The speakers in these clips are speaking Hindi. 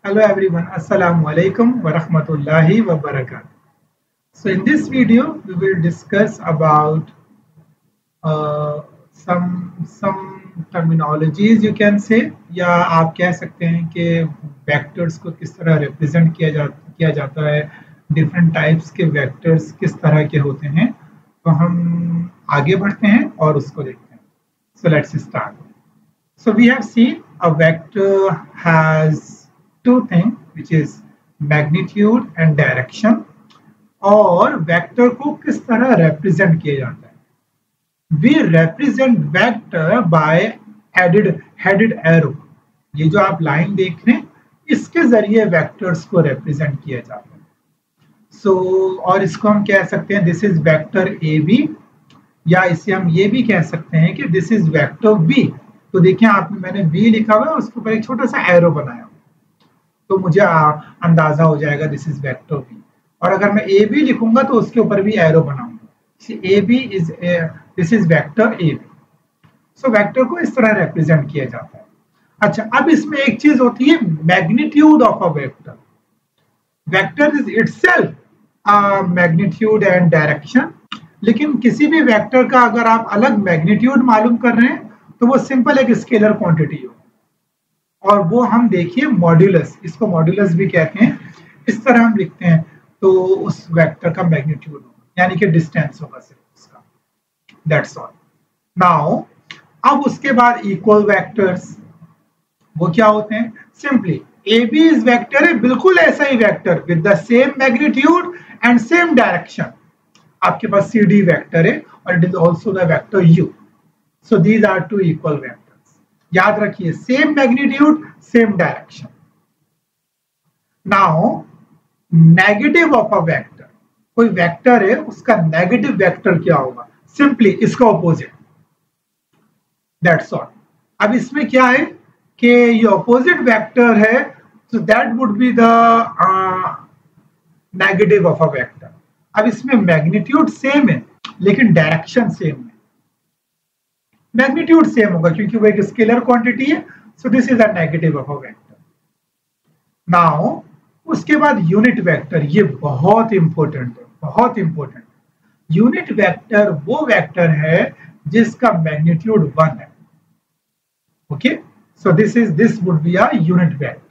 Hello everyone, Assalamu alaikum wa rahmatullahi wa barakatuh. So in this video, we will discuss about some terminologies you can say, या आप कह सकते हैं कि वेक्टर्स को किस तरह रिप्रेजेंट किया जाता है, डिफरेंट टाइप्स के वेक्टर्स किस तरह के होते हैं। तो हम आगे बढ़ते हैं और उसको देखते हैं। So let's start. So we have seen a vector has two things, which is magnitude and direction. और वेक्टर को किस तरह रिप्रेजेंट किया जाता है? We represent vector by headed arrow. ये जो आप लाइन देख रहे हैं, इसके जरिए वेक्टर्स को रिप्रेजेंट किया जाता है। और इसको हम कह सकते हैं this is vector A B, या इसे हम ये भी कह सकते हैं कि दिस इज वेक्टर बी। तो देखिए मैंने बी लिखा हुआ है, उसके ऊपर एक छोटा सा एरो बनाया, तो मुझे अंदाजा हो जाएगा दिस इज वेक्टर बी। और अगर मैं ए बी लिखूंगा तो उसके ऊपर भी एरो बनाऊंगा, A B is this is vector A B. So vector को इस तरह रिप्रेजेंट किया जाता है। अच्छा, अब इसमें एक चीज होती है magnitude of a vector. Vector is itself magnitude and direction, लेकिन किसी भी वेक्टर का अगर आप अलग मैग्नीट्यूड मालूम कर रहे हैं तो वो सिंपल एक स्केलर क्वांटिटी हो, और वो हम देखिए मॉड्यूलस, इसको मॉड्यूलस भी कहते हैं। इस तरह हम लिखते हैं तो उस वेक्टर का मैग्नीट्यूड होगा, यानी कि डिस्टेंस होगा सिर्फ उसका। That's all. नाउ अब उसके बाद इक्वल वेक्टर्स, वो क्या होते हैं? Simply A B is vector है, बिल्कुल ऐसा ही vector with the same magnitude and same direction. आपके पास सी डी वेक्टर है और it is also the vector U. So these are two equal vectors. याद रखिए, same magnitude same direction. Now negative of a vector, कोई वेक्टर है उसका नेगेटिव वेक्टर क्या होगा? सिंपली इसका ऑपोजिट। That's all. अब इसमें क्या है कि ये ऑपोजिट वेक्टर है, so that would be the negative of a vector. अब इसमें मैग्नीट्यूड सेम है लेकिन डायरेक्शन सेम है। मैग्नीट्यूड सेम होगा क्योंकि वो एक स्केलर क्वांटिटी है, सो this is a negative of a vector. Now उसके बाद यूनिट वेक्टर, ये बहुत इंपॉर्टेंट है, बहुत इंपॉर्टेंट। यूनिट वेक्टर वो वेक्टर है जिसका मैग्नीट्यूड 1 है। Okay, so this would be a unit vector.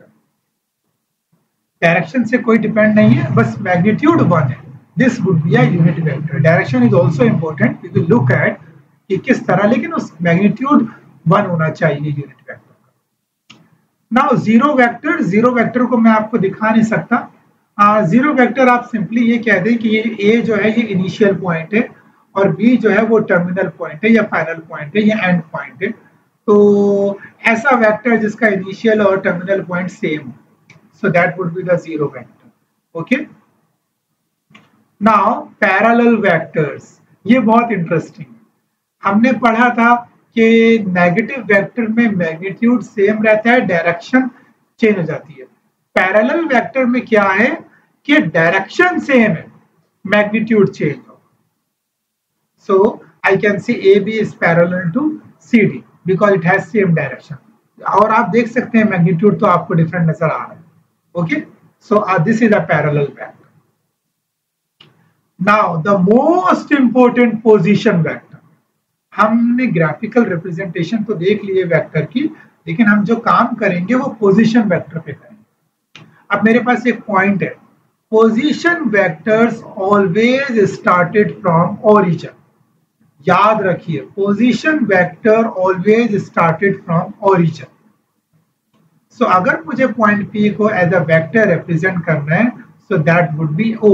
Direction से कोई डिपेंड नहीं है, बस मैग्नीट्यूड 1 है। This would be a unit vector. Direction is also important, we will look at कि किस तरह, लेकिन उस मैग्नीट्यूड 1 होना चाहिए यूनिट वेक्टर का। Now zero vector, zero vector को मैं आपको दिखा नहीं सकता। जीरो वेक्टर आप सिंपली ये कह दें कि ये ए जो है ये इनिशियल पॉइंट है और बी जो है वो टर्मिनल पॉइंट है या फाइनल पॉइंट है या एंड पॉइंट है। तो ऐसा वेक्टर जिसका इनिशियल और टर्मिनल पॉइंट सेम हो, so that would be the zero vector. Okay, now parallel vectors, ये बहुत इंटरेस्टिंग है। हमने पढ़ा था कि नेगेटिव वेक्टर में मैग्नीट्यूड सेम रहता है, डायरेक्शन चेंज हो जाती है। पैरेलल वेक्टर में क्या है कि डायरेक्शन सेम है, मैग्नीट्यूड चेंज हो। So I can see A B is parallel to C D because it has same direction. और आप देख सकते हैं मैग्नीट्यूड तो आपको डिफरेंट नजर आ रहा है। Okay, so this is a parallel vector. Now the most important position vector. हमने ग्राफिकल रिप्रेजेंटेशन तो देख लिए वेक्टर की, लेकिन हम जो काम करेंगे वो पोजीशन वेक्टर पे करेंगे। अब मेरे पास एक पॉइंट है, position vectors always started from origin. याद रखिए, position vector always started from origin. So अगर मुझे पॉइंट पी को एज अ वेक्टर रिप्रेजेंट करना है, so that would be O.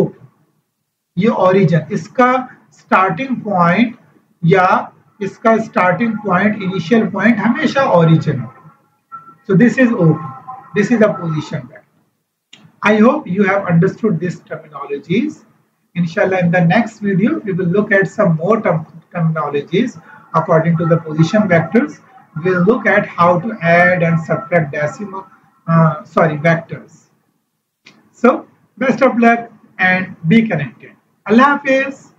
ये ओरिजिन, इसका स्टार्टिंग पॉइंट या इसका स्टार्टिंग पॉइंट, इनिशियल पॉइंट हमेशा ओरिजिन हो। So this is O, this is a position vector. I hope you have understood this terminologies. Inshallah, in the next video, we will look at some more terminologies according to the position vectors. We'll look at how to add and subtract vectors. So, best of luck and be connected. Allah Hafiz.